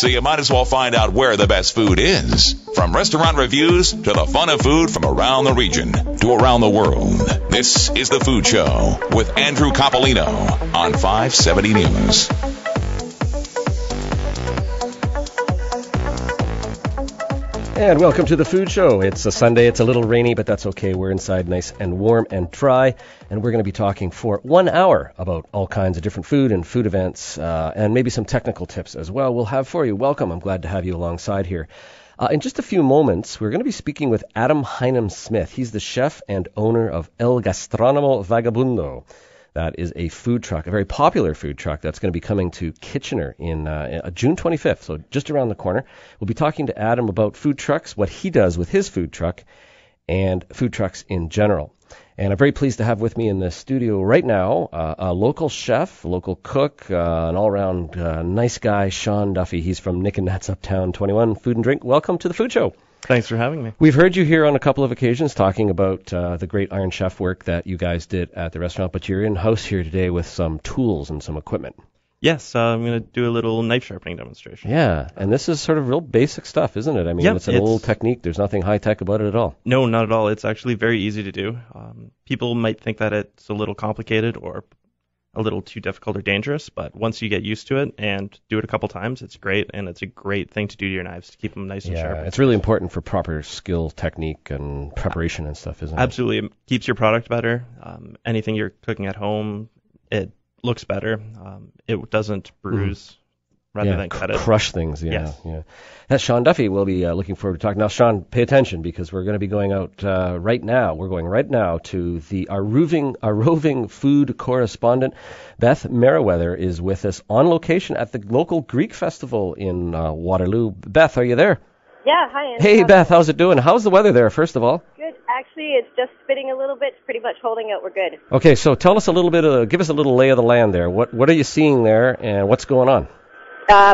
so you might as well find out where the best food is. From restaurant reviews to the fun of food from around the region to around the world. This is The Food Show with Andrew Coppolino on 570 News. And welcome to The Food Show. It's a Sunday. It's a little rainy, but that's okay. We're inside nice and warm and dry. And we're going to be talking for 1 hour about all kinds of different food and food events and maybe some technical tips as well we'll have for you. Welcome. I'm glad to have you alongside here. In just a few moments, we're going to be speaking with Adam Heinem-Smith. He's the chef and owner of El Gastronomo Vagabundo. That is a food truck, a very popular food truck that's going to be coming to Kitchener in June 25th, so just around the corner. We'll be talking to Adam about food trucks, what he does with his food truck, and food trucks in general. And I'm very pleased to have with me in the studio right now a local chef, a local cook, an all-around nice guy, Sean Duffy. He's from Nick and Nat's Uptown 21 Food and Drink. Welcome to the Food Show. Thanks for having me. We've heard you here on a couple of occasions talking about the great Iron Chef work that you guys did at the restaurant, but you're in-house here today with some tools and some equipment. Yes, I'm going to do a little knife sharpening demonstration. Yeah, and this is sort of real basic stuff, isn't it? I mean, it's an old technique. There's nothing high-tech about it at all. No, not at all. It's actually very easy to do. People might think that it's a little complicated or a little too difficult or dangerous, but once you get used to it and do it a couple times, it's great, and it's a great thing to do to your knives to keep them nice and sharp. Yeah, it's really important for proper skill, technique, and preparation and stuff, isn't it? Absolutely. It keeps your product better. Anything you're cooking at home, it looks better. It doesn't bruise rather than cut it. Crush things, yeah. That's Sean Duffy. We'll be looking forward to talking. Now, Sean, pay attention because we're going to be going out right now. We're going right now to our roving food correspondent. Beth Meriwether is with us on location at the local Greek festival in Waterloo. Beth, are you there? Yeah, hi, Andy. Hey, Beth, how's it doing? How's the weather there, first of all? Good. Actually, it's just spitting a little bit. It's pretty much holding out. We're good. Okay, so tell us a little bit, give us a little lay of the land there. What are you seeing there, and what's going on?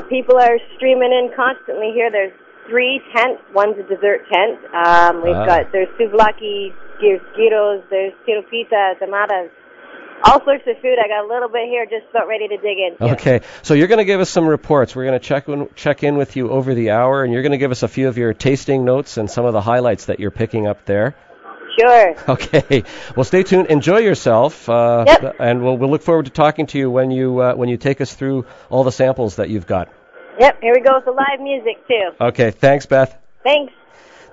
People are streaming in constantly here. There's 3 tents. One's a dessert tent. There's souvlaki, there's gyros, there's tiro pizza, tomatas, all sorts of food. I got a little bit here, just about ready to dig in. Okay, so you're going to give us some reports. We're going to check in with you over the hour, and you're going to give us a few of your tasting notes and some of the highlights that you're picking up there. Sure. Okay. Well, stay tuned. Enjoy yourself. Yep. And we'll look forward to talking to you when you take us through all the samples that you've got. Yep. Here we go with the live music too. Okay. Thanks, Beth. Thanks.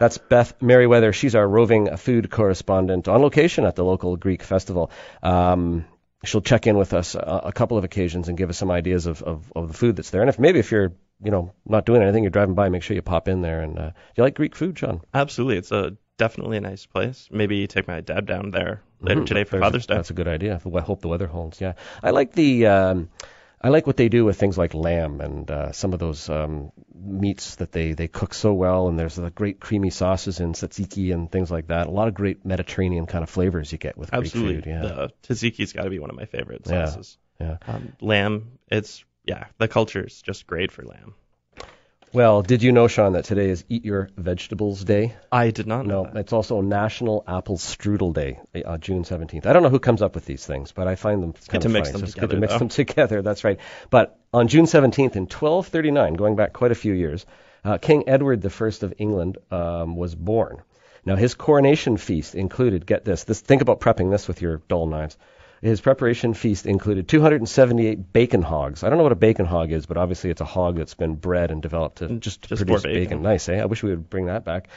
That's Beth Meriwether. She's our roving food correspondent on location at the local Greek festival. She'll check in with us a couple of occasions and give us some ideas of the food that's there. And if you're not doing anything, you're driving by, make sure you pop in there. And do you like Greek food, Sean? Absolutely. It's definitely a nice place. Maybe take my dad down there later today for Father's Day. That's a good idea. I hope the weather holds. Yeah, I like I like what they do with things like lamb and some of those meats that they cook so well. And there's the great creamy sauces in tzatziki and things like that. A lot of great Mediterranean kind of flavors you get with Greek food. Yeah. The tzatziki's got to be one of my favorite sauces. Yeah. Lamb, the culture is just great for lamb. Well, did you know, Sean, that today is Eat Your Vegetables Day? I did not know that. It's also National Apple Strudel Day, June 17th. I don't know who comes up with these things, but I find them kind of funny. It's good to mix them together, that's right. But on June 17th in 1239, going back quite a few years, King Edward I of England was born. Now, his coronation feast included, get this, think about prepping this with your dull knives. His preparation feast included 278 bacon hogs. I don't know what a bacon hog is, but obviously it's a hog that's been bred and developed to just produce bacon. Nice, eh? I wish we would bring that back.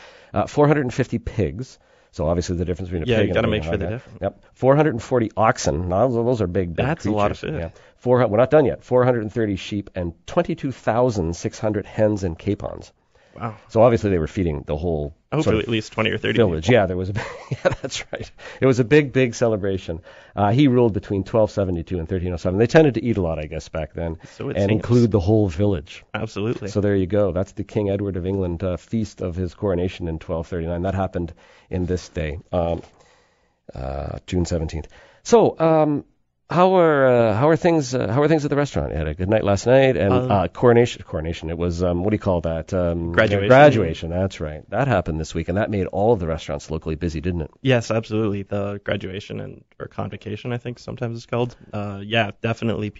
450 pigs. So obviously the difference between a pig and a bacon hog. Yeah, you got to make sure they're different. Yep. 440 oxen. Now, those are big That's creatures. A lot of food. Yeah. We're not done yet. 430 sheep and 22,600 hens and capons. Wow. So obviously they were feeding the whole hopefully at least 20 or 30 village. people. Yeah, there was that's right. It was a big celebration. He ruled between 1272 and 1307. They tended to eat a lot, I guess, back then, and include the whole village. Absolutely. So there you go. That's the King Edward of England feast of his coronation in 1239. That happened in this day, June 17th. So, how are things at the restaurant? You had a good night last night, and coronation. It was what do you call that? Graduation. That's right. That happened this week, and that made all of the restaurants locally busy, didn't it? Yes, absolutely. The graduation or convocation, I think sometimes it's called. Yeah, definitely.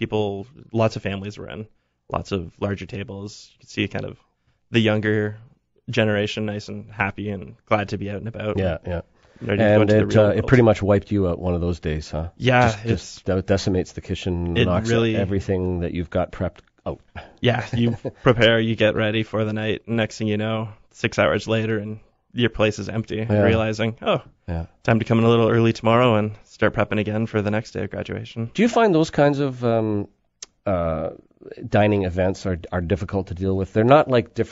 Lots of families were in. lots of larger tables. You can see kind of the younger generation nice and happy and glad to be out and about. Yeah, yeah. Ready to go And into the real it world. pretty much wiped you out one of those days, huh? Yeah, Just decimates the kitchen, it knocks really- everything that you've got prepped out. Yeah, you prepare, you get ready for the night. Next thing you know, 6 hours later, and your place is empty. Yeah. Realizing, Yeah. time to come in a little early tomorrow and start prepping again for the next day of graduation. Do you find those kinds of dining events are difficult to deal with? They're not like they're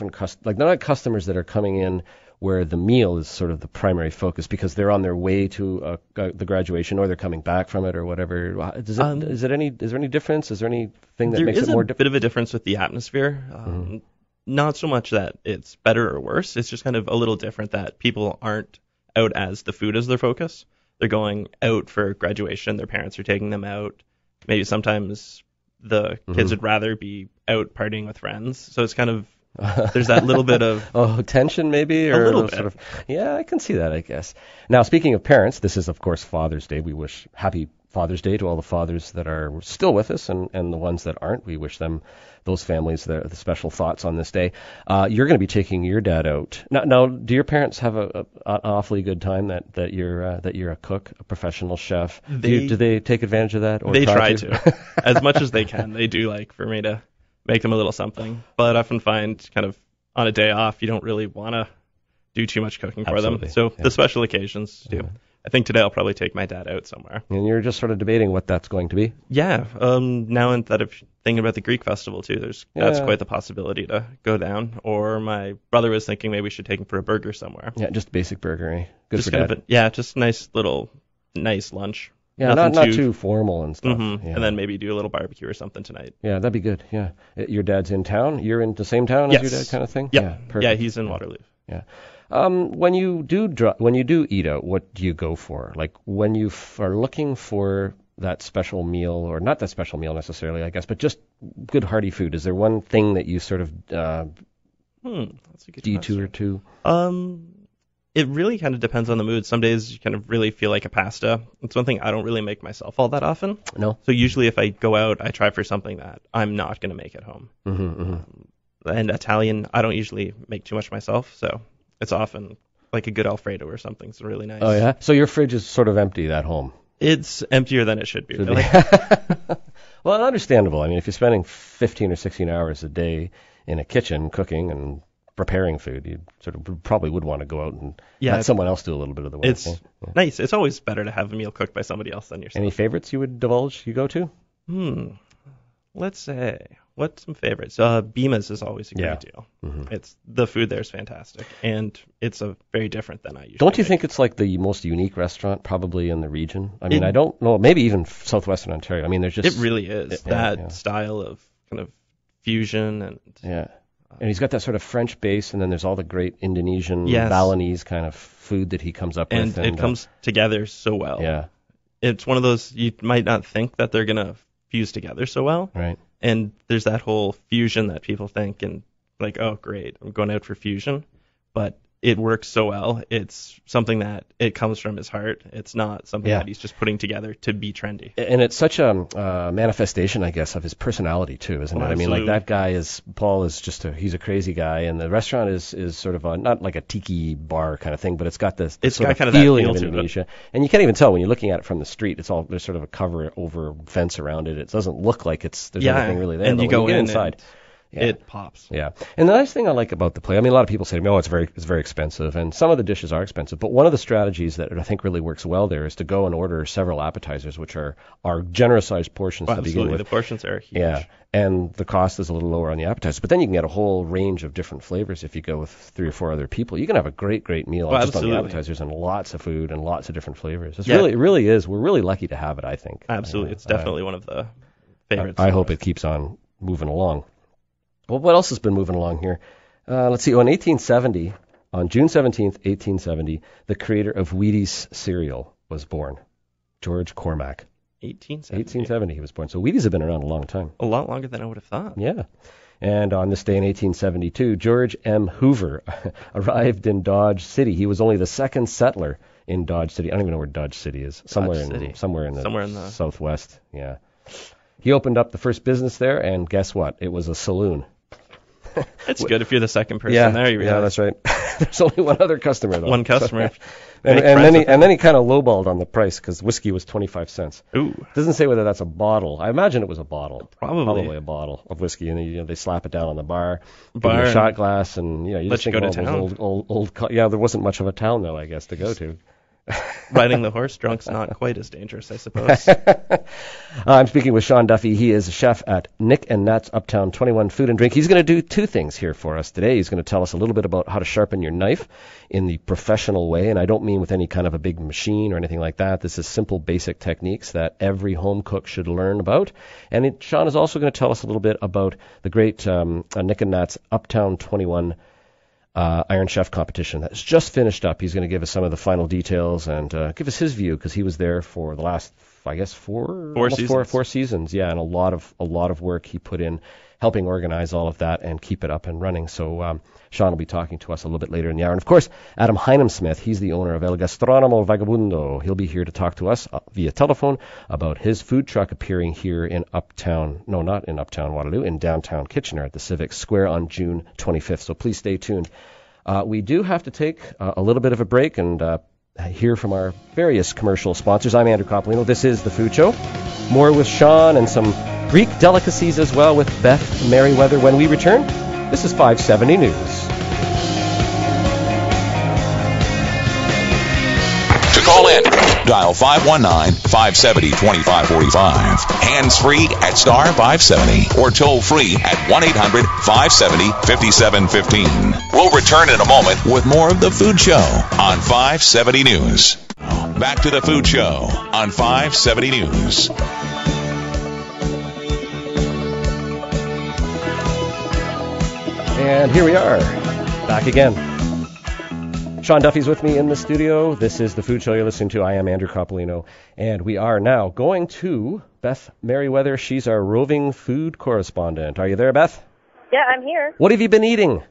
not customers that are coming in where the meal is sort of the primary focus because they're on their way to the graduation or they're coming back from it or whatever. Is there any difference? Is there anything that makes it more There is a bit of a difference with the atmosphere. Not so much that it's better or worse. It's just kind of a little different that people aren't out as the food as their focus. They're going out for graduation. Their parents are taking them out. Maybe sometimes the kids would rather be out partying with friends. So it's kind of there's that little bit of tension maybe, or a little bit. sort of. Yeah, I can see that, I guess. Now, speaking of parents, this is of course Father's Day. We wish happy Father's Day to all the fathers that are still with us and the ones that aren't. We wish them, those families, the special thoughts on this day. You're going to be taking your dad out. Now, do your parents have an awfully good time that you're a cook, a professional chef? Do they take advantage of that? Or they try to. As much as they can. They do like for me to make them a little something. But I often find kind of on a day off, you don't really want to do too much cooking for them. So the special occasions do. I think today I'll probably take my dad out somewhere. And you're just sort of debating what that's going to be? Yeah. Now that I'm thinking about the Greek festival too, that's quite the possibility to go down. Or my brother was thinking maybe we should take him for a burger somewhere. Yeah, just a basic burger, eh? Good just for kind Dad. of just nice lunch. Yeah, Nothing not too formal and stuff. Mm-hmm. Yeah. And then maybe do a little barbecue or something tonight. Yeah, that'd be good. Yeah. Your dad's in town? You're in the same town Yes. as your dad kind of thing? Yep. Yeah, perfect. Yeah, he's in Waterloo. Yeah. When you do eat out, what do you go for? Like when you are looking for that special meal, or not that special meal necessarily, I guess, but just good hearty food, is there one thing that you sort of That's a good detour to? It really kind of depends on the mood. Some days you kind of really feel like a pasta. It's one thing I don't really make myself all that often. No. So usually if I go out, I try for something that I'm not going to make at home. And Italian, I don't usually make too much myself, so it's often like a good Alfredo or something. It's really nice. Oh, yeah? So your fridge is sort of empty at home? It's emptier than it should be, really. Well, understandable. I mean, if you're spending 15 or 16 hours a day in a kitchen cooking and preparing food, you sort of probably would want to go out and let someone else do a little bit of the work. It's nice. It's always better to have a meal cooked by somebody else than yourself. Any favorites you would divulge you go to? Let's say, what's some favorites? Bima's is always a great deal. It's the food there is fantastic, and it's a very different than I usually Don't you make. think it's like the most unique restaurant probably in the region? I mean, I don't know, maybe even southwestern Ontario. I mean, there's just... It really is. Style of kind of fusion and... Yeah. And he's got that sort of French base, and then there's all the great Indonesian, Yes. Balinese kind of food that he comes up with. And it comes together so well. Yeah. It's one of those, you might not think that they're going to fuse together so well. Right. And there's that whole fusion that people think, and like, oh, great, I'm going out for fusion. But it works so well. It's something that it comes from his heart. It's not something that he's just putting together to be trendy. And it's such a manifestation, I guess, of his personality too, isn't it? I mean, like that guy Paul is just he's a crazy guy, and the restaurant is sort of not like a tiki bar kind of thing, but it's got this sort of kind of feeling that of feel to Indonesia. And you can't even tell when you're looking at it from the street. There's sort of a cover over fence around it. It doesn't look like there's anything really there. And but you when go get in inside. It pops. Yeah. And the nice thing I like about the place, I mean, a lot of people say to me, it's very expensive, and some of the dishes are expensive, but one of the strategies that I think really works well there is to go and order several appetizers, which are generous sized portions to begin with. The portions are huge. Yeah. And the cost is a little lower on the appetizers, but then you can get a whole range of different flavors if you go with 3 or 4 other people. You can have a great meal just on the appetizers and lots of food and lots of different flavors. It really is. We're really lucky to have it, I think. Absolutely. It's definitely one of the favorites. I hope it keeps on moving along. Well, what else has been moving along here? Let's see. On June 17th, 1870, the creator of Wheaties cereal was born, George Cormack. 1870 he was born. So Wheaties have been around a long time. A lot longer than I would have thought. Yeah. And on this day in 1872, George M. Hoover arrived in Dodge City. He was only the second settler in Dodge City. I don't even know where Dodge City is. Somewhere in the southwest. Yeah. He opened up the first business there, and guess what? It was a saloon. It's good if you're the second person there. You realize. Yeah, that's right. There's only one other customer, though. One customer. and then he kind of lowballed on the price because whiskey was 25 cents. Ooh. Doesn't say whether that's a bottle. I imagine it was a bottle. Probably a bottle of whiskey, and they slap it down on the bar, give you a shot glass, and you just think of all those old. Yeah, there wasn't much of a town though, I guess, to go to. Riding the horse drunk's not quite as dangerous, I suppose. I'm speaking with Sean Duffy. He is a chef at Nick and Nat's Uptown 21 Food and Drink. He's going to do two things here for us today. He's going to tell us a little bit about how to sharpen your knife in the professional way, and I don't mean with any kind of a big machine or anything like that. This is simple, basic techniques that every home cook should learn about. And Sean is also going to tell us a little bit about the great Nick and Nat's Uptown 21 Iron Chef competition that's just finished up. He's going to give us some of the final details and give us his view because he was there for the last, I guess, four seasons. Yeah, and a lot of work he put in helping organize all of that and keep it up and running. So Sean will be talking to us a little bit later in the hour. And of course, Adam Heinemsmith, he's the owner of El Gastronomo Vagabundo. He'll be here to talk to us via telephone about his food truck appearing here in not in Uptown Waterloo, in downtown Kitchener at the Civic Square on June 25th. So please stay tuned. We do have to take a little bit of a break and hear from our various commercial sponsors. I'm Andrew Coppolino. This is The Food Show. More with Sean and some Greek delicacies as well with Beth Merriweather when we return. This is 570 News. To call in, dial 519-570-2545. Hands-free at star 570 or toll-free at 1-800-570-5715. We'll return in a moment with more of The Food Show on 570 News. Back to The Food Show on 570 News. And here we are, back again. Sean Duffy's with me in the studio. This is The Food Show you're listening to. I am Andrew Coppolino, and we are now going to Beth Merriweather. She's our roving food correspondent. Are you there, Beth? Yeah, I'm here. What have you been eating?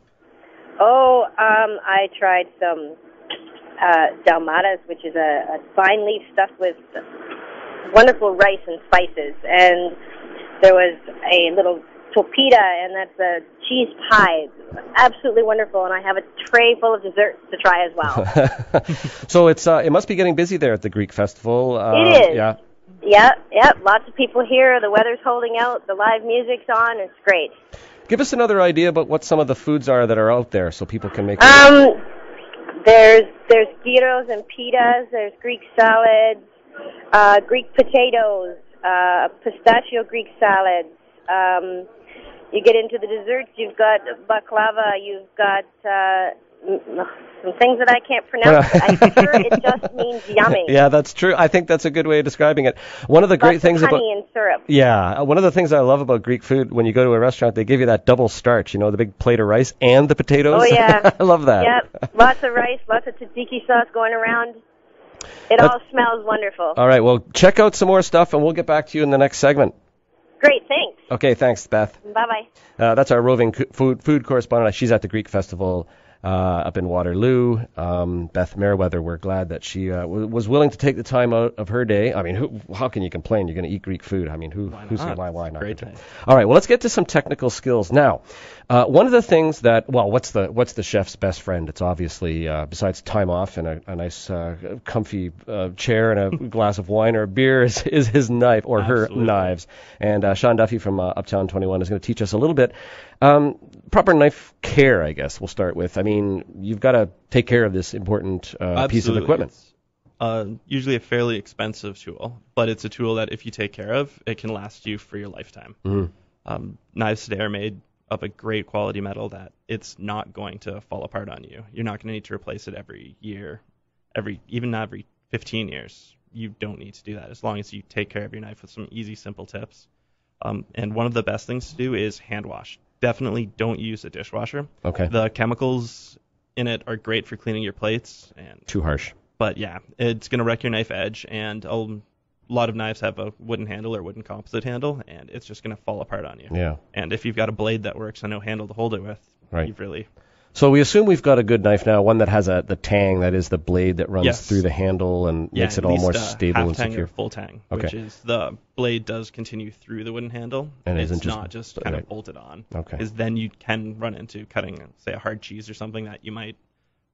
I tried some dalmatas, which is a fine leaf stuffed with wonderful rice and spices, and there was a little topita, and that's a cheese pie. Absolutely wonderful, and I have a tray full of desserts to try as well. So it must be getting busy there at the Greek Festival. It is. Yeah. Yeah. Lots of people here. The weather's holding out. The live music's on. It's great. Give us another idea about what some of the foods are that are out there so people can make There's gyros and pitas. There's Greek salads, Greek potatoes, pistachio Greek salads. You get into the desserts, you've got baklava, you've got some things that I can't pronounce. I'm sure it just means yummy. Yeah, that's true. I think that's a good way of describing it. One of the great things about honey and syrup. Yeah, one of the things I love about Greek food, when you go to a restaurant, they give you that double starch, the big plate of rice and the potatoes. Oh, yeah. I love that. Yep, lots of rice, lots of tzatziki sauce going around. It all smells wonderful. All right, well, check out some more stuff, and we'll get back to you in the next segment. Great, thanks. Okay, thanks, Beth. Bye-bye. That's our roving food correspondent. She's at the Greek Festival up in Waterloo. Beth Merriweather, we're glad that she was willing to take the time out of her day. I mean, how can you complain? You're going to eat Greek food. I mean, why not? Great day. All right, well, let's get to some technical skills now. One of the things that, what's the chef's best friend? It's obviously, besides time off and a nice comfy chair and a glass of wine or a beer, is his knife or Absolutely. her knives. And Sean Duffy from Uptown 21 is going to teach us a little bit. Proper knife care, I guess, we'll start with. I mean, you've got to take care of this important piece of equipment. It's usually a fairly expensive tool, but it's a tool that if you take care of, it can last you for your lifetime. Mm-hmm. Knives today are made of a great quality metal that it's not going to fall apart on you. You're not going to need to replace it every year, even every 15 years. You don't need to do that as long as you take care of your knife with some easy, simple tips. And one of the best things to do is hand wash. Definitely don't use a dishwasher. Okay. The chemicals in it are great for cleaning your plates. Too harsh. But yeah, it's going to wreck your knife edge, and a lot of knives have a wooden handle or wooden composite handle, and it's just going to fall apart on you. Yeah. And if you've got a blade that works and no handle to hold it with, right. you've really So we assume we've got a good knife now, one that has the tang, that is the blade that runs Yes. through the handle and makes it all more stable and half tang secure. or full tang, Okay. which is the blade does continue through the wooden handle. And it it's isn't just- not just kind right. of bolted on. Okay. Because then you can run into cutting, say, a hard cheese or something that you might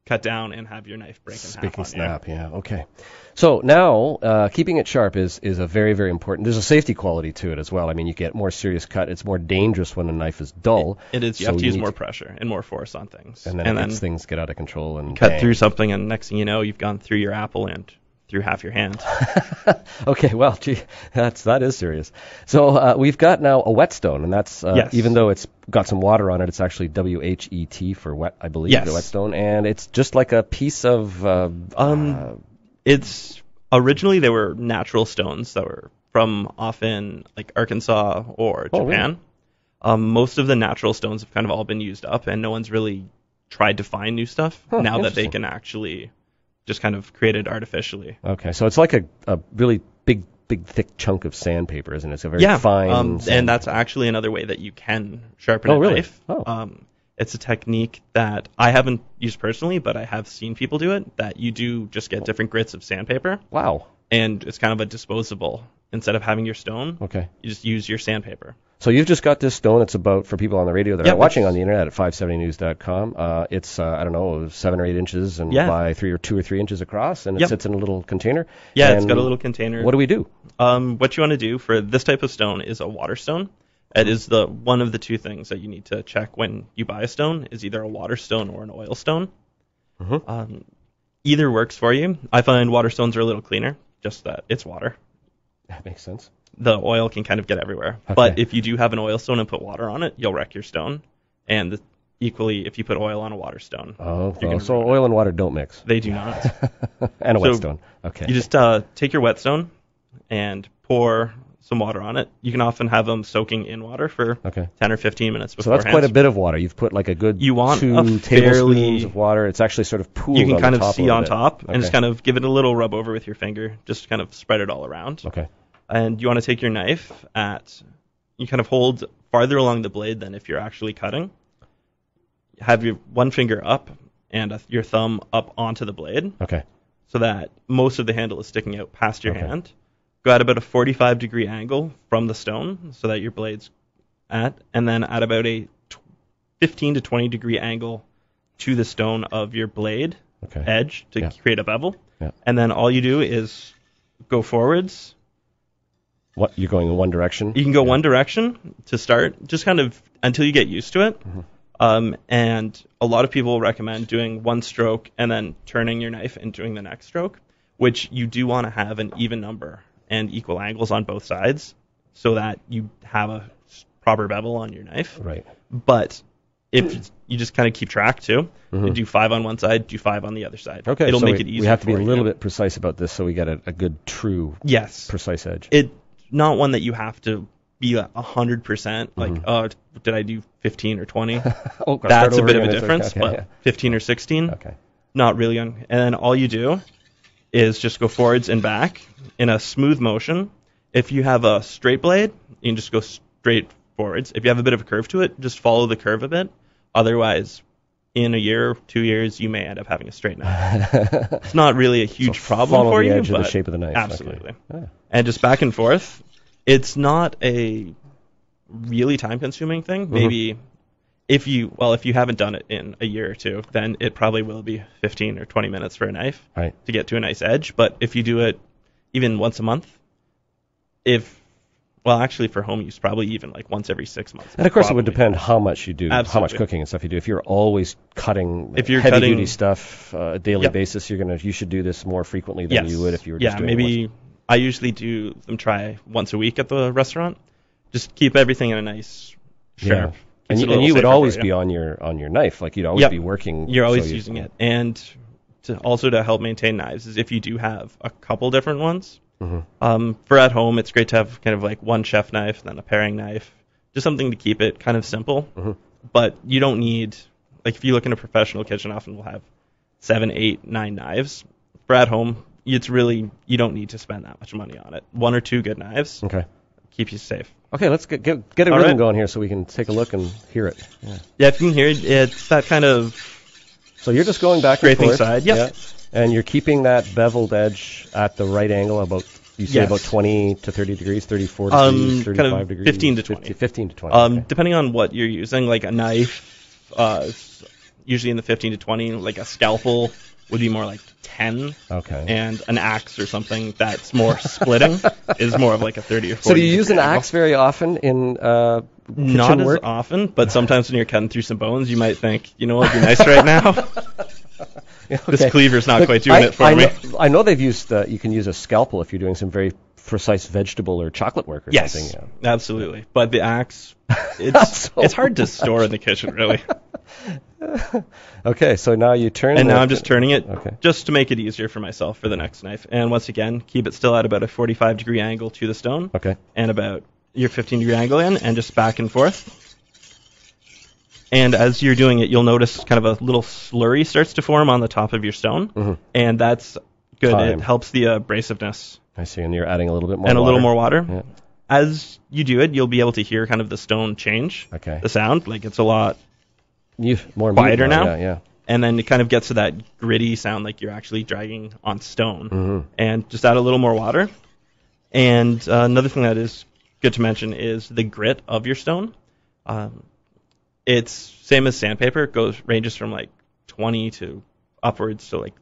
cut down and have your knife break in half Spick on and snap, yeah, okay. So now, keeping it sharp is a very, very important. There's a safety quality to it as well. I mean, you get more serious cut. It's more dangerous when a knife is dull. It is. You so have to use need more pressure and more force on things. And then things get out of control and cut bang. through something, and next thing you know, you've gone through your apple and through half your hand. Okay, well, gee, that is serious. So we've got now a whetstone, and that's Yes. even though it's got some water on it, it's actually WHET for wet, I believe, Yes. the whetstone, and it's just like a piece of. It's originally they were natural stones that were from often like Arkansas or Oh, Japan. Most of the natural stones have kind of all been used up, and no one's really tried to find new stuff now that they interesting. can actually just kind of create it artificially. Okay, so it's like a really big, thick chunk of sandpaper, isn't it? It's a very fine. And that's actually another way that you can sharpen Oh, a really? knife. Oh. It's a technique that I haven't used personally, but I have seen people do it, that you do just get different grits of sandpaper, Wow. and it's kind of a disposable. Instead of having your stone, Okay. you just use your sandpaper. So you've just got this stone. It's about, for people on the radio that Yeah, are watching it's- on the internet at 570news.com, it's, I don't know, 7 or 8 inches and Yeah. by 2 or 3 inches across, and it Yep. sits in a little container. Yeah, And it's got a little container. What do we do? What you want to do for this type of stone is a water stone. It is the one of the two things that you need to check when you buy a stone, is either a water stone or an oil stone. Either works for you. I find water stones are a little cleaner, just that it's water. That makes sense. The oil can kind of get everywhere. Okay. But if you do have an oil stone and put water on it, you'll wreck your stone. And equally, if you put oil on a water stone, Oh, you're gonna so ruin it. oil and water don't mix. They do not. And a So whetstone. Okay. You just take your whetstone and pour some water on it. You can often have them soaking in water for Okay. 10 or 15 minutes So beforehand. that's quite a bit of water. You've put like a good You want 2 a tablespoons fairly- of water. It's actually sort of pooled You can on kind the of top a see little on bit. top and just Okay. kind of give it a little rub over with your finger. Just kind of spread it all around. Okay. And you want to take your knife you kind of hold farther along the blade than if you're actually cutting. Have your one finger up and your thumb up onto the blade Okay. so that most of the handle is sticking out past your Okay. hand. Go at about a 45-degree angle from the stone so that your blade's and then at about a 15 to 20-degree angle to the stone of your blade Okay. edge to Yeah. create a bevel. Yeah. And then all you do is go forwards. What, you're going in one direction? You can go one direction to start, just kind of until you get used to it. And a lot of people recommend doing one stroke and then turning your knife and doing the next stroke, which you do want to have an even number and equal angles on both sides so that you have a proper bevel on your knife. Right. But if you just kind of keep track too, you do 5 on one side, do 5 on the other side. Okay. It'll so make it easier. we have to be a for little you. bit precise about this so we get a good, true, Yes. precise edge. It not one that you have to be 100%. Like, oh, did I do 15 or 20? Oh, gotta That's start a over bit of again. a It's difference, okay, but yeah. 15 or 16, Okay. not really young. And then all you do is just go forwards and back in a smooth motion. If you have a straight blade, you can just go straight forwards. If you have a bit of a curve to it, just follow the curve a bit. Otherwise, in a year, 2 years, you may end up having a straight knife. It's not really a huge problem follow for the you, edge of the but shape of the knife. absolutely. Okay. Yeah. And just back and forth. It's not a really time-consuming thing. Maybe if you haven't done it in a year or two, then it probably will be 15 or 20 minutes for a knife Right. to get to a nice edge. But if you do it even once a month, actually for home use, probably even like once every 6 months. And of course, it would Probably. depend how much you do, how much Absolutely. cooking and stuff you do. If you're always cutting If you're heavy-duty cutting- stuff a daily Yep. basis, you should do this more frequently than Yes. you would if you were just doing it maybe I usually do them try once a week at the restaurant. Just keep everything in a nice once. sharp. Yeah. Keeps And it a you little would safer always for be you. on your knife, like you'd always Yep. be working. You're always so using it. And to help maintain knives is if you do have a couple different ones. For at home, it's great to have kind of like one chef knife, then a paring knife, just something to keep it kind of simple. But you don't need, like if you look in a professional kitchen, often we'll have 7, 8, 9 knives. For at home, you don't need to spend that much money on it. 1 or 2 good knives Okay. keep you safe. Okay, let's get a rhythm going here so we can take a look and hear it. Yeah, if you can hear it, it's that kind of So you're just going back and scraping forth. side. Yep. Yeah. And you're keeping that beveled edge at the right angle, about, you say, Yes. about 20 to 30 degrees, 34 degrees, 35 kind of degrees? 15 to 20. 15 to 20. Okay. Depending on what you're using, like a knife, usually in the 15 to 20, like a scalpel would be more like 10. Okay. And an axe or something that's more splitting is more of like a 30 or 40. So do you use an angle. axe very often in kitchen Not as work? often, but sometimes when you're cutting through some bones, you might think, you know what would be nice right now? Yeah, This okay. cleaver's not Look, quite doing it for me. I know they've used, you can use a scalpel if you're doing some very precise vegetable or chocolate work or Yes, something. Yeah. absolutely. But the axe, it's hard to store in the kitchen, really. Okay, so now you turn And the- now I'm just turning it Okay. just to make it easier for myself for the next knife. And once again, keep it still at about a 45-degree angle to the stone. Okay. And about your 15-degree angle in, and just back and forth. And as you're doing it, you'll notice kind of a little slurry starts to form on the top of your stone. And that's good. Time. It helps the abrasiveness. I see, and you're adding a little bit more And a little more water. water. Yeah. As you do it, you'll be able to hear kind of the stone change. Okay. The sound, like it's a lot. More Quieter meat now? Yeah. And then it kind of gets to that gritty sound like you're actually dragging on stone. And just add a little more water. And another thing that is good to mention is the grit of your stone. It's same as sandpaper. It ranges from like 20 to upwards to like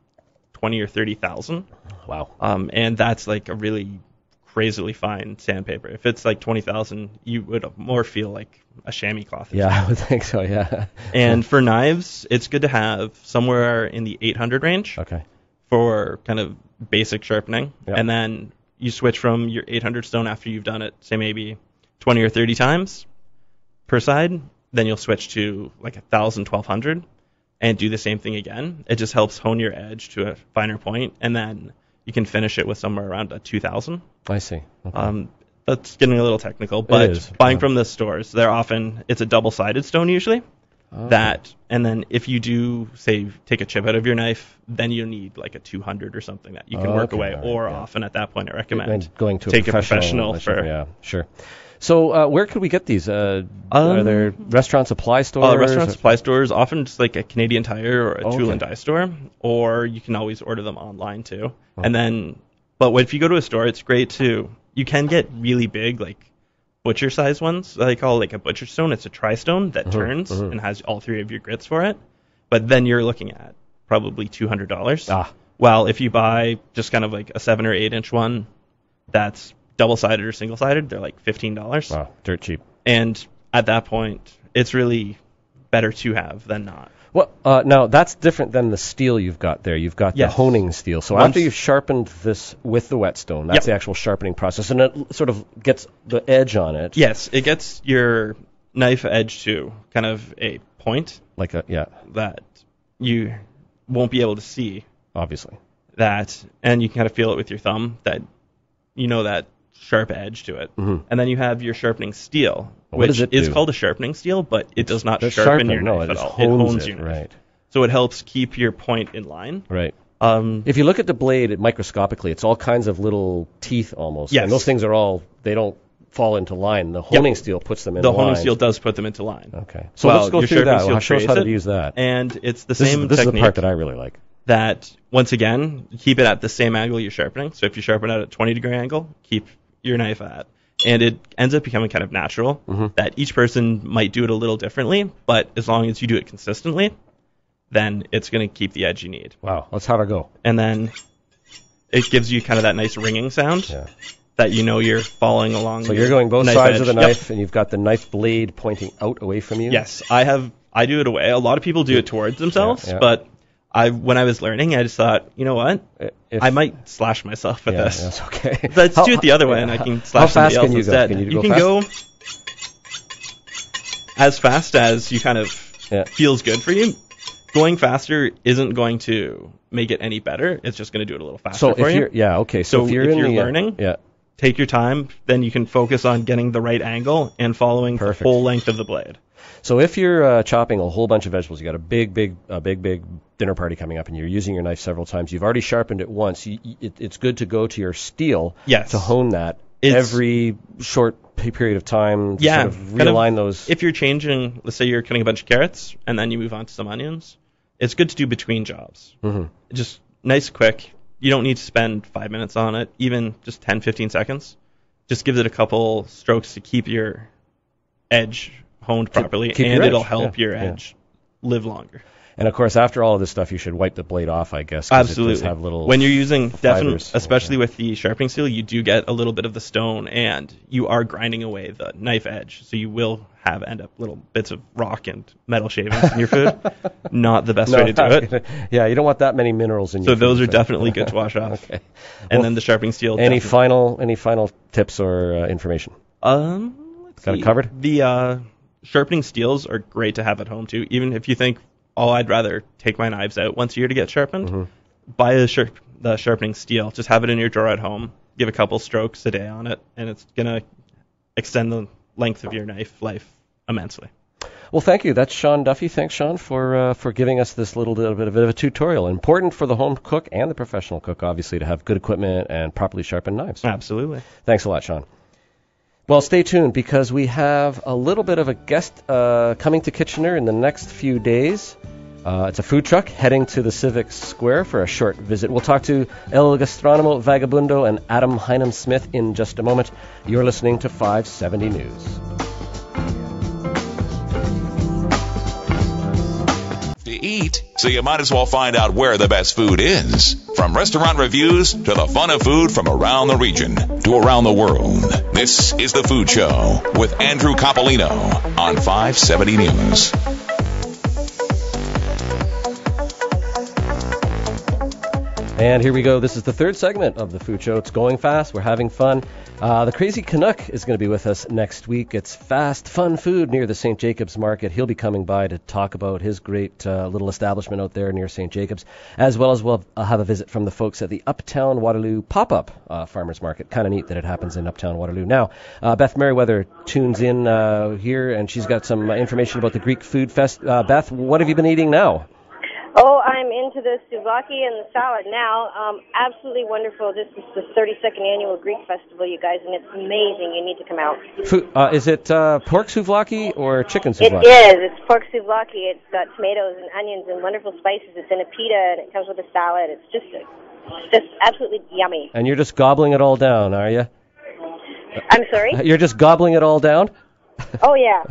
20 or 30,000. Wow. And that's like a really crazily fine sandpaper. If it's like 20,000, you would more feel like a chamois cloth. Yeah, I would think so, yeah. And for knives, it's good to have somewhere in the 800 range Okay. for kind of basic sharpening. Yep. And then you switch from your 800 stone after you've done it, say maybe 20 or 30 times per side. Then you'll switch to like 1,000, 1,200 and do the same thing again. It just helps hone your edge to a finer point, and then you can finish it with somewhere around a 2,000. I see. Okay. That's getting a little technical, but is, buying yeah. from the stores, it's a double-sided stone usually. And then if you do, say, take a chip out of your knife, then you need like a 200 or something that you can work okay, away. all right, Or yeah. often at that point, I recommend And going to take a professional for. Yeah, sure. So where could we get these? Are there restaurant supply stores? Restaurant supply stores, often just like a Canadian Tire or a Tool and Die store, or you can always order them online too. And then, but if you go to a store, it's great too. You can get really big, like butcher size ones. They call like a butcher stone. It's a tri-stone that turns and has all three of your grits for it. But then you're looking at probably $200. While if you buy just kind of like a 7 or 8 inch one, that's double-sided or single-sided, they're like $15. Wow, dirt cheap. And at that point, it's really better to have than not. Well, now that's different than the steel you've got there. You've got the Yes. honing steel. So Once- after you've sharpened this with the whetstone, that's Yep. the actual sharpening process, and it sort of gets the edge on it. Yes, it gets your knife edge to kind of a point Like that you won't be able to see obviously. that, and you can kind of feel it with your thumb that you know that sharp edge to it. And then you have your sharpening steel, What does which it is do? called a sharpening steel, but it does not Does sharpen your no, knife it at just all. It hones it, your knife. right. So it helps keep your point in line. Right. If you look at the blade microscopically, it's all kinds of little teeth almost. Yes. And those things are they don't fall into line. The honing steel puts them in The line. honing steel does put them into line. Okay. So Well, let's go your through sharpening that. steel Show us trays how to it, use that. And it's the This same is the technique part that I really like. that, once again, keep it at the same angle you're sharpening. So if you sharpen it at a 20-degree angle, keep your knife at. And it ends up becoming kind of natural that each person might do it a little differently, but as long as you do it consistently, then it's going to keep the edge you need. Wow. Let's have it go. And then it gives you kind of that nice ringing sound that you know you're following along. So you're going both knife sides edge. of the Yep. knife, and you've got the knife blade pointing out away from you? Yes, I do it away. A lot of people do it towards themselves, Yeah. but when I was learning, I just thought, you know what? I might slash myself with this. That's okay. Let's do it the other way, and I can slash somebody else instead. Can you You go can go fast? as fast as you kind of feels good for you. Going faster isn't going to make it any better. It's just going to do it a little faster So for if you. you're So if you're learning, take your time. Then you can focus on getting the right angle and following the whole length of the blade. So if you're chopping a whole bunch of vegetables, you got a big dinner party coming up, and you're using your knife several times. You've already sharpened it once. It's good to go to your steel Yes. to hone that every short period of time to sort of realign those. If you're changing, let's say you're cutting a bunch of carrots and then you move on to some onions, it's good to do between jobs. Mm-hmm. Just nice, quick. You don't need to spend 5 minutes on it, even just 10, 15 seconds. Just gives it a couple strokes to keep your edge honed properly, and it'll help your edge live longer. And of course, after all of this stuff, you should wipe the blade off, I guess. Absolutely. It does have little when you're using, fibers, especially with the sharpening steel, you do get a little bit of the stone, and you are grinding away the knife edge, so you will end up little bits of rock and metal shavings in your food. Not the best way to do it. Yeah, you don't want that many minerals in your food. So those are definitely good to wash off. Okay. And then the sharpening steel. Any final tips or information? Let's Got see. it covered? The sharpening steels are great to have at home too. Even if you think, I'd rather take my knives out once a year to get sharpened, buy the sharpening steel. Just have it in your drawer at home. Give a couple strokes a day on it, and it's going to extend the length of your knife life immensely. Well, thank you. That's Sean Duffy. Thanks, Sean, for giving us this little bit of a tutorial. Important for the home cook and the professional cook, obviously, to have good equipment and properly sharpened knives. Absolutely. Thanks a lot, Sean. Well, stay tuned because we have a little bit of a guest coming to Kitchener in the next few days. It's a food truck heading to the Civic Square for a short visit. We'll talk to El Gastronomo Vagabundo and Adam Heinem-Smith in just a moment. You're listening to 570 News. To eat, so you might as well find out where the best food is. From restaurant reviews to the fun of food from around the region to around the world. This is The Food Show with Andrew Coppolino on 570 News. And here we go. This is the third segment of the Food Show. It's going fast. We're having fun. The Crazy Canuck is going to be with us next week. It's fast, fun food near the St. Jacobs Market. He'll be coming by to talk about his great little establishment out there near St. Jacobs, as well as we'll have a visit from the folks at the Uptown Waterloo Pop-Up Farmers Market. Kind of neat that it happens in Uptown Waterloo. Now, Beth Merriweather tunes in here, and she's got some information about the Greek Food Fest. Beth, what have you been eating now? Oh, I'm into the souvlaki and the salad now. Absolutely wonderful. This is the 32nd annual Greek Festival, you guys, and it's amazing. You need to come out. Is it pork souvlaki or chicken souvlaki? It is. It's pork souvlaki. It's got tomatoes and onions and wonderful spices. It's in a pita, and it comes with a salad. It's just absolutely yummy. And you're just gobbling it all down, are you? I'm sorry? You're just gobbling it all down? Oh, yeah.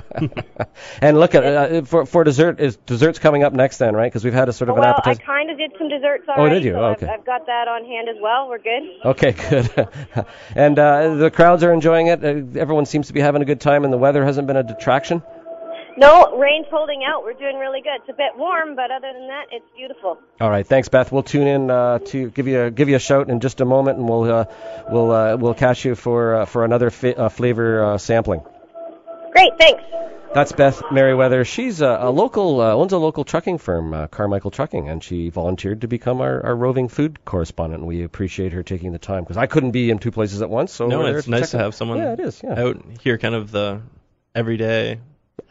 And look at for dessert. Dessert's coming up next then, right? Because we've had a sort of an appetizer. Well, I kind of did some desserts already. Oh, did you? So Okay. I've got that on hand as well. We're good. Okay, good. And the crowds are enjoying it. Everyone seems to be having a good time, and the weather hasn't been a detraction. No, rain's holding out. We're doing really good. It's a bit warm, but other than that, it's beautiful. All right, thanks, Beth. We'll tune in to give you a shout in just a moment, and we'll catch you for another flavor sampling. Great, thanks. That's Beth Merriweather. She's owns a local trucking firm, Carmichael Trucking, and she volunteered to become our roving food correspondent. We appreciate her taking the time because I couldn't be in two places at once. So no, it's nice to have someone out here, kind of the everyday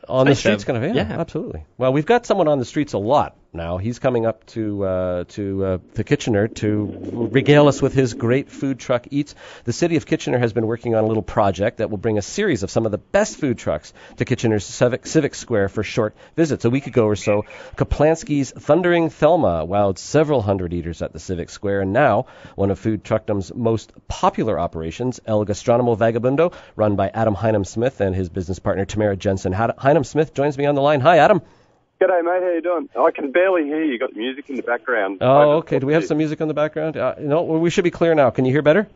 on the streets, kind of. Yeah, absolutely. Well, we've got someone on the streets a lot now. He's coming up to Kitchener to regale us with his great food truck eats. The city of Kitchener has been working on a little project that will bring a series of some of the best food trucks to Kitchener's Civic Square for short visits. A week ago or so, Kaplansky's Thundering Thelma wowed several hundred eaters at the Civic Square, and now one of Food Truckdom's most popular operations, El Gastronomo Vagabundo, run by Adam Heinem-Smith and his business partner Tamara Jensen. Heinem-Smith joins me on the line. Hi, Adam. G'day, mate. How you doing? I can barely hear you. You got music in the background. Oh, okay. Do we have some music in the background? No, we should be clear now. Can you hear better?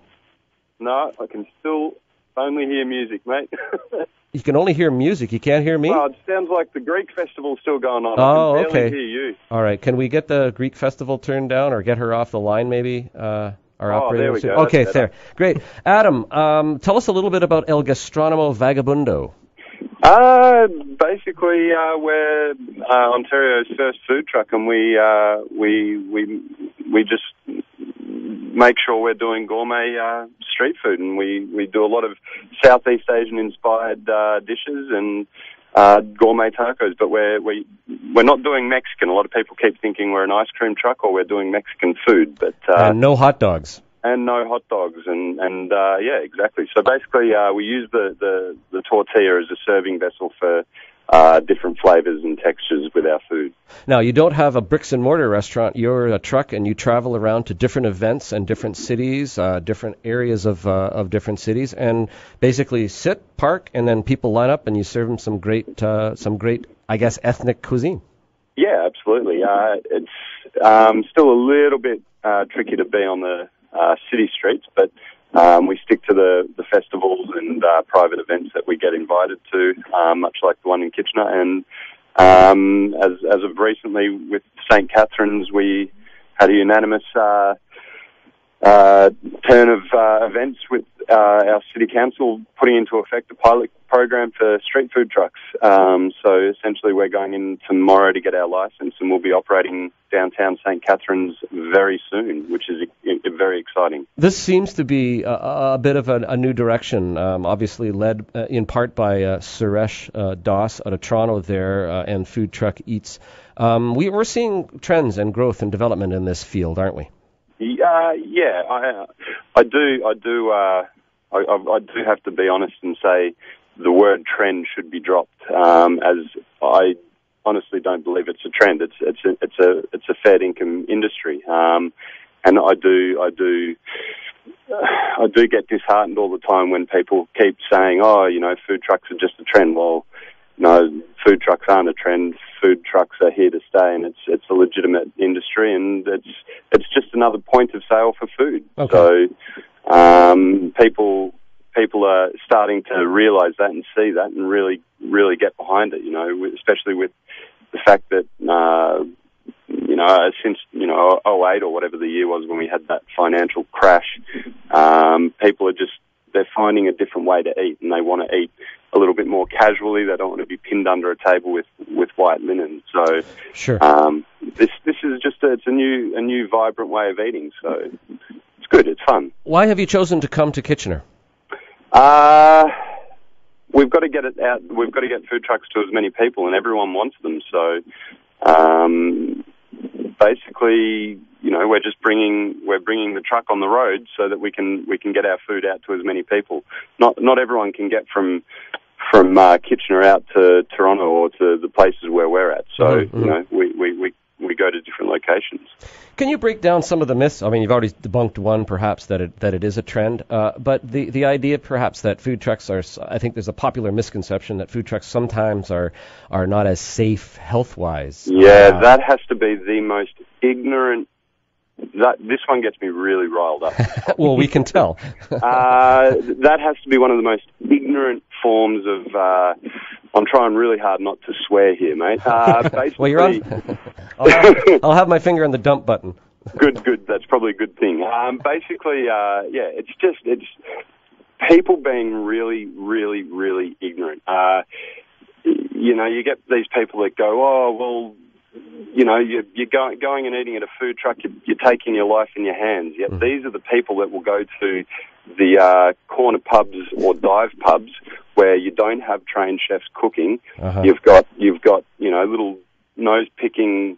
No, I can still only hear music, mate. You can only hear music. You can't hear me? Well, it sounds like the Greek festival's still going on. Oh, I can barely okay. hear you. All right. Can we get the Greek festival turned down or get her off the line, maybe? Our operator. There we go. Okay, there. Great. Adam, tell us a little bit about El Gastronomo Vagabundo. Basically, we're Ontario's first food truck, and we just make sure we're doing gourmet street food, and we do a lot of Southeast Asian inspired dishes and gourmet tacos. But we're not doing Mexican. A lot of people keep thinking we're an ice cream truck or we're doing Mexican food, but and no hot dogs. and no hot dogs, and yeah, exactly. So basically, we use the tortilla as a serving vessel for different flavors and textures with our food. Now, you don't have a bricks and mortar restaurant. You're a truck, and you travel around to different events and different cities, different areas of different cities, and basically sit, park, and then people line up, and you serve them some great, I guess, ethnic cuisine. Yeah, absolutely. It's still a little bit tricky to be on the city streets, but we stick to the festivals and private events that we get invited to, much like the one in Kitchener. And as of recently with St. Catherine's, we had a unanimous turn of events with our city council putting into effect a pilot program for street food trucks. So essentially we're going in tomorrow to get our license, and we'll be operating downtown St. Catherine's very soon, which is very exciting. This seems to be a bit of a new direction, obviously led in part by Suresh Das out of Toronto there and Food Truck Eats. We're seeing trends and growth and development in this field, aren't we? Yeah, I do have to be honest and say the word trend should be dropped, as I honestly don't believe it's a trend. It's a fair income industry, and I do get disheartened all the time when people keep saying, "Oh, food trucks are just a trend." Well, no, food trucks aren't a trend. Food trucks are here to stay, and it's a legitimate industry, and it's just another point of sale for food. Okay. So people are starting to realise that and see that and really get behind it. Especially with the fact that since 2008 or whatever the year was when we had that financial crash, people they're finding a different way to eat, and they want to eat a little bit more casually. They don't want to be pinned under a table with white linen. So sure. This is just it's a new vibrant way of eating. So it's good. It's fun. Why have you chosen to come to Kitchener? We've got to get it out. We've got to get food trucks to as many people, and everyone wants them. So basically, we're bringing the truck on the road so that we can get our food out to as many people. Not everyone can get from Kitchener out to Toronto or to the places where we're at. So we go to different locations. Can you break down some of the myths? I mean, you've already debunked one, perhaps, that it is a trend, but the idea perhaps that food trucks are, I think there's a popular misconception that food trucks sometimes are not as safe health-wise. Yeah, that has to be the most ignorant. This one gets me really riled up. Well, we can tell. That has to be one of the most ignorant forms of... I'm trying really hard not to swear here, mate. Basically, well, you're on. I'll have my finger on the dump button. Good. That's probably a good thing. It's people being really, really, really ignorant. You get these people that go, "Oh, well, you're going and eating at a food truck, you're taking your life in your hands." Yet these are the people that will go to the corner pubs or dive pubs where you don't have trained chefs cooking. Uh-huh. You've got little nose-picking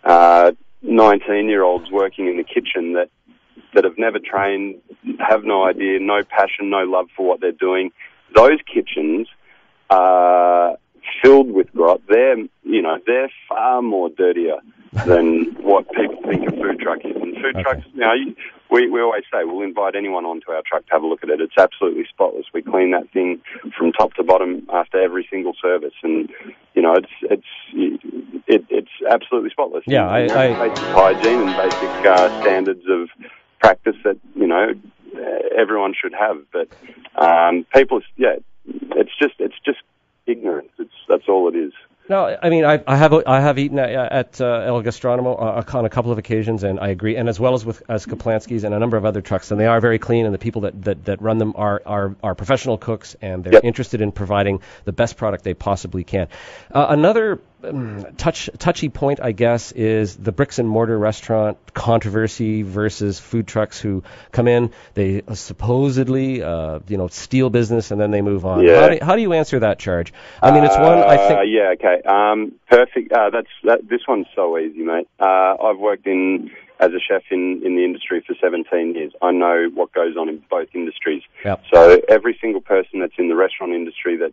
19-year-olds working in the kitchen that have never trained, have no idea, no passion, no love for what they're doing. Those kitchens are filled with grot. They're far more dirtier than what people think a food truck is. And food trucks, we always say we'll invite anyone onto our truck to have a look at it. It's absolutely spotless. We clean that thing from top to bottom after every single service, and it's absolutely spotless. Yeah, basic hygiene and basic standards of practice that everyone should have. But people, it's just ignorance. That's all it is. No, I mean, I have eaten at El Gastronomo on a couple of occasions, and I agree, and as well as as Kaplansky's and a number of other trucks, and they are very clean, and the people that run them are professional cooks, and they're interested in providing the best product they possibly can. Another touchy point, I guess, is the bricks and mortar restaurant controversy versus food trucks who come in, they supposedly steal business and then they move on. Yeah. How do you answer that charge? I mean, it's one I think. Yeah, okay. Perfect. This one's so easy, mate. I've worked in as a chef in the industry for 17 years. I know what goes on in both industries. Yep. So every single person that's in the restaurant industry that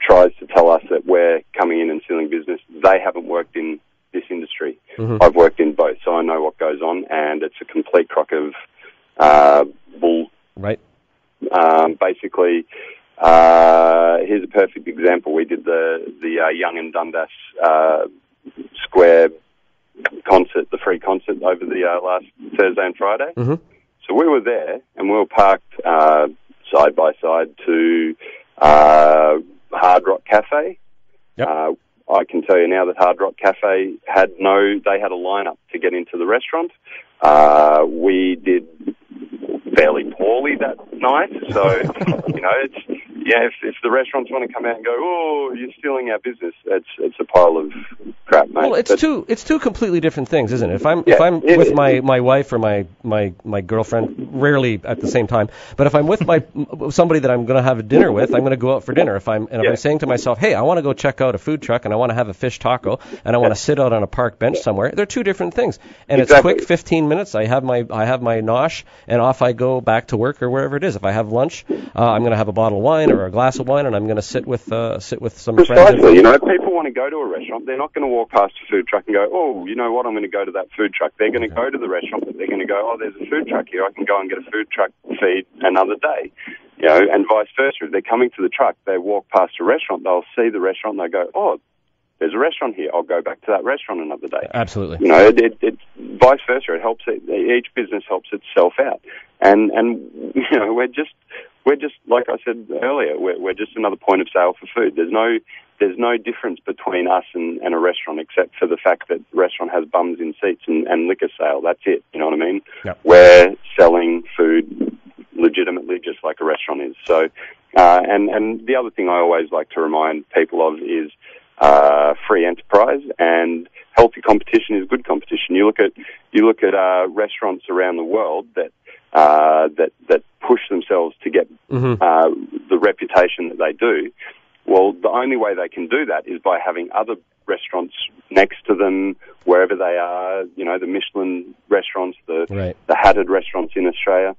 tries to tell us that we're coming in and stealing business, they haven't worked in this industry. Mm-hmm. I've worked in both, so I know what goes on, and it's a complete crock of bull. Right. Basically, here's a perfect example. We did the Young and Dundas Square concert, the free concert over the last Thursday and Friday. Mm-hmm. So we were there, and we were parked side by side to Hard Rock Cafe. Yep. I can tell you now that Hard Rock Cafe had a lineup to get into the restaurant. We did fairly poorly that night, so if the restaurants want to come out and go, oh, you're stealing our business, it's a pile of crap, mate. Well, it's two completely different things, isn't it? If I'm with my wife or my girlfriend, rarely at the same time, but if I'm with somebody that I'm going to have dinner with, I'm going to go out for dinner. If I'm saying to myself, hey, I want to go check out a food truck and I want to have a fish taco and I want to sit out on a park bench somewhere, they're two different things. And exactly. It's quick, 15 minutes. I have my nosh and off I go back to work or wherever it is. If I have lunch, I'm going to have a bottle of wine or a glass of wine, and I'm going to sit with some friends. Precisely. People want to go to a restaurant. They're not going to walk past a food truck and go, oh, you know what, I'm going to go to that food truck. They're going to go to the restaurant, but they're going to go, oh, there's a food truck here. I can go and get a food truck feed another day. And vice versa. If they're coming to the truck, they walk past a restaurant, they'll see the restaurant, and they'll go, oh, there's a restaurant here. I'll go back to that restaurant another day. Absolutely. It vice versa. It helps. Each business helps itself out, and we're just like I said earlier. We're just another point of sale for food. There's no difference between us and a restaurant except for the fact that the restaurant has bums in seats and liquor sale. That's it. You know what I mean? Yep. We're selling food legitimately, just like a restaurant is. So, and the other thing I always like to remind people of is free enterprise, and healthy competition is good competition. You look at restaurants around the world that push themselves to get the reputation that they do. Well, the only way they can do that is by having other restaurants next to them wherever they are. The Michelin restaurants, the Hatted restaurants in Australia.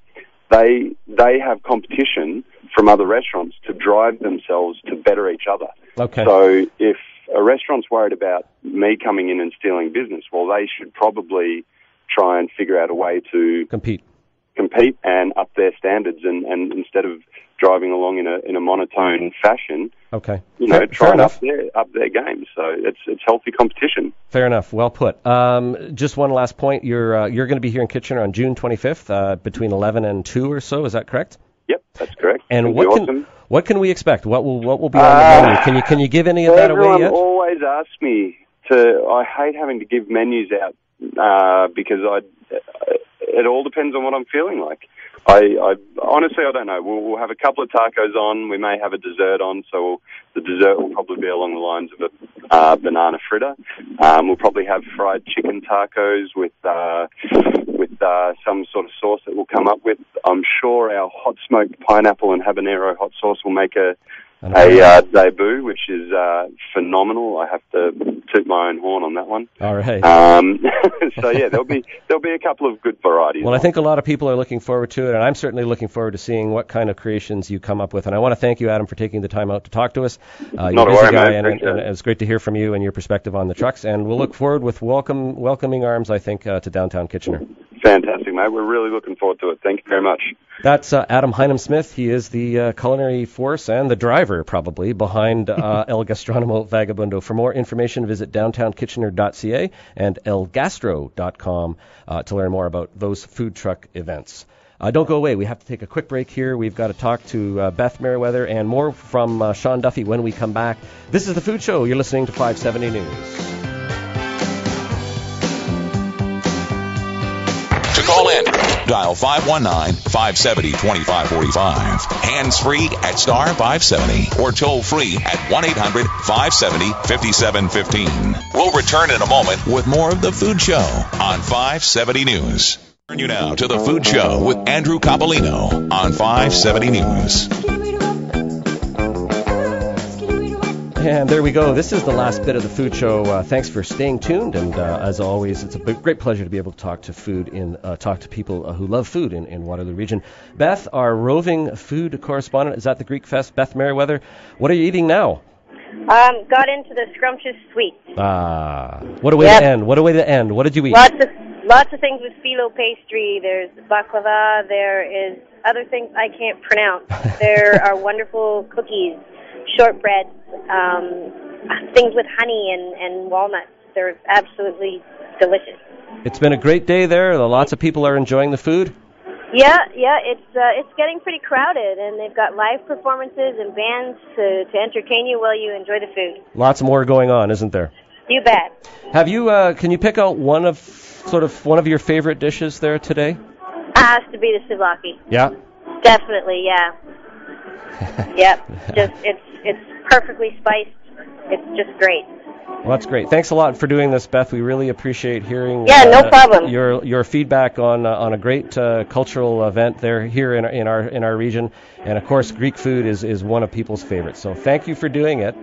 They have competition from other restaurants to drive themselves to better each other. Okay. So if a restaurant's worried about me coming in and stealing business, well, they should probably try and figure out a way to compete and up their standards, and instead of driving along in a monotone fashion, okay, try and up their game. So it's healthy competition. Fair enough. Well put. Just one last point. You're going to be here in Kitchener on June 25th between 11 and 2 or so. Is that correct? Yep, that's correct. And what can we expect? What will be on the menu? Can you give any of that away yet? Everyone always asks me to. I hate having to give menus out because it all depends on what I'm feeling like. I honestly, I don't know. We'll have a couple of tacos on. We may have a dessert on, so the dessert will probably be along the lines of a banana fritter. We'll probably have fried chicken tacos with some sort of sauce that we'll come up with. I'm sure our hot smoked pineapple and habanero hot sauce will make a debut, which is phenomenal. I have to toot my own horn on that one. All right. So yeah, there'll be a couple of good varieties. Well, I think a lot of people are looking forward to it, and I'm certainly looking forward to seeing what kind of creations you come up with. And I want to thank you, Adam, for taking the time out to talk to us. You're Not a a busy worry, guy, man. and it's great to hear from you and your perspective on the trucks. And we'll look forward with welcoming arms, I think, to downtown Kitchener. Fantastic, mate. We're really looking forward to it. Thank you very much. That's Adam Heinem-Smith. He is the culinary force and the driver, probably, behind El Gastronomo Vagabundo. For more information, visit downtownkitchener.ca and elgastro.com to learn more about those food truck events. Don't go away. We have to take a quick break here. We've got to talk to Beth Merriweather and more from Sean Duffy when we come back. This is The Food Show. You're listening to 570 News. Call in. Dial 519-570-2545. Hands-free at star 570 or toll-free at 1-800-570-5715. We'll return in a moment with more of The Food Show on 570 News. Turn you now to The Food Show with Andrew Coppolino on 570 News. And there we go. This is the last bit of the food show. Thanks for staying tuned. And as always, it's a great pleasure to be able to talk to people who love food in Waterloo region. Beth, our roving food correspondent, is at the Greek Fest. Beth Merriweather, what are you eating now? Got into the scrumptious sweets. What a way to end. What a way to end. What did you eat? Lots of things with phyllo pastry. There's baklava. There is other things I can't pronounce. There are wonderful cookies, shortbread, things with honey and walnuts. They're absolutely delicious. It's been a great day there. Lots of people are enjoying the food. Yeah, it's getting pretty crowded, and they've got live performances and bands to entertain you while you enjoy the food. Lots more going on, isn't there? You bet. Have you? Can you pick out one of your favorite dishes there today? Has to be the souvlaki. Yeah. Definitely, yeah. Yep. It's perfectly spiced. It's just great. Well, that's great. Thanks a lot for doing this, Beth. We really appreciate hearing no problem. Your feedback on a great cultural event there here in our region, and of course Greek food is one of people's favorites. So thank you for doing it.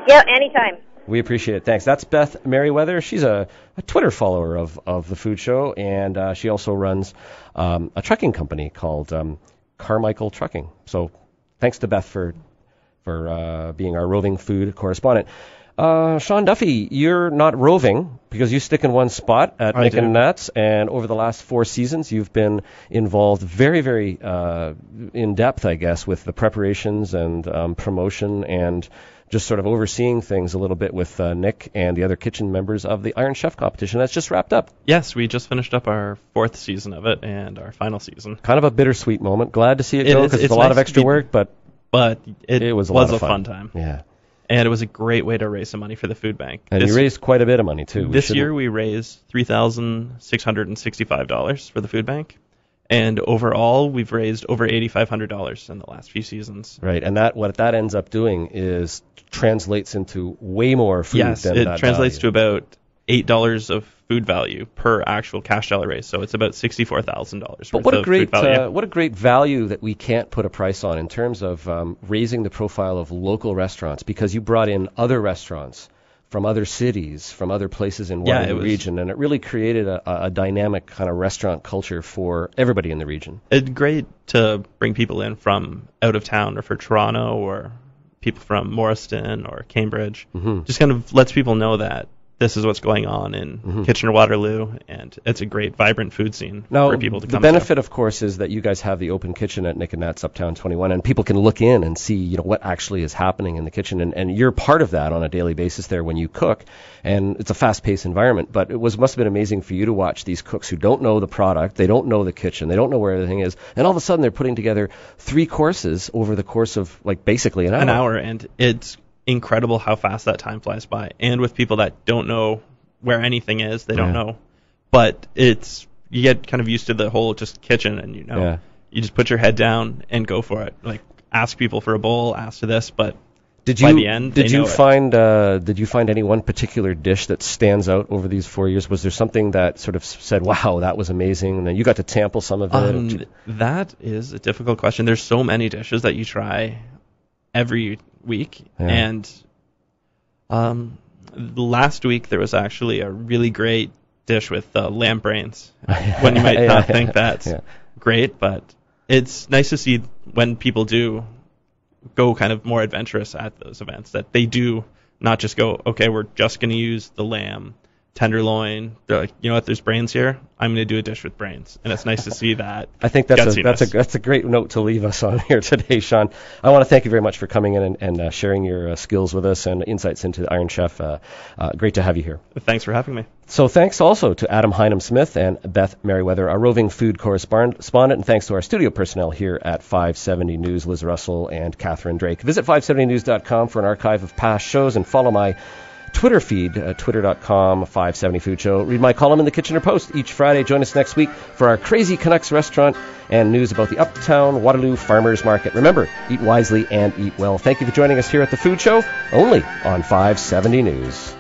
Yeah, anytime. We appreciate it. Thanks. That's Beth Merriweather. She's a Twitter follower of the food show, and she also runs a trucking company called Carmichael Trucking. So thanks to Beth for being our roving food correspondent. Sean Duffy, you're not roving because you stick in one spot at Nick and Nat's, and over the last 4 seasons you've been involved very, very in depth, I guess, with the preparations and promotion and just sort of overseeing things a little bit with Nick and the other kitchen members of the Iron Chef competition. That's just wrapped up. Yes, we just finished up our 4th season of it and our final season. Kind of a bittersweet moment. Glad to see it go because it's a lot of extra work, but it was a fun time. Yeah. And it was a great way to raise some money for the food bank. And you raised quite a bit of money, too. This year we raised $3,665 for the food bank. And overall, we've raised over $8,500 in the last few seasons. Right, and what that ends up doing is translates into way more food than that. Yes, it translates to about $8 of food value per actual cash dollar raise. So it's about $64,000 But what a great value that we can't put a price on in terms of raising the profile of local restaurants, because you brought in other restaurants from other cities, from other places in Waterloo region, and it really created a dynamic kind of restaurant culture for everybody in the region. It's great to bring people in from out of town or for Toronto or people from Morriston or Cambridge. Mm-hmm. Just kind of lets people know that this is what's going on in Kitchener-Waterloo, and it's a great, vibrant food scene for people to come to. The benefit, of course, is that you guys have the open kitchen at Nick and Nat's Uptown 21, and people can look in and see, what actually is happening in the kitchen, and you're part of that on a daily basis there when you cook, and it's a fast-paced environment, but it must have been amazing for you to watch these cooks who don't know the product, they don't know the kitchen, they don't know where everything is, and all of a sudden they're putting together 3 courses over the course of, basically an hour. An hour, and it's incredible how fast that time flies by. And with people that don't know where anything is, they don't know. But you get kind of used to the whole just kitchen, and you just put your head down and go for it. Like, ask people for a bowl, ask for this, but by the end, did you find any one particular dish that stands out over these 4 years? Was there something that sort of said, wow, that was amazing, and then you got to sample some of it? That is a difficult question. There's so many dishes that you try every week, and last week there was actually a really great dish with lamb brains. When you might not think that's great, but it's nice to see when people do go kind of more adventurous at those events, that they do not just go, okay, we're just going to use the lamb tenderloin. They're like, you know what, there's brains here, I'm going to do a dish with brains. And it's nice to see that. I think that's a great note to leave us on here today, Sean. I want to thank you very much for coming in and sharing your skills with us and insights into the Iron Chef. Great to have you here. Thanks for having me. So thanks also to Adam Hynam-Smith and Beth Merriweather, our roving food correspondent, and thanks to our studio personnel here at 570 News, Liz Russell and Catherine Drake. Visit 570news.com for an archive of past shows and follow my Twitter feed, twitter.com, 570 Food Show. Read my column in the Kitchener Post each Friday. Join us next week for our Crazy Canucks restaurant and news about the Uptown Waterloo Farmers Market. Remember, eat wisely and eat well. Thank you for joining us here at the Food Show, only on 570 News.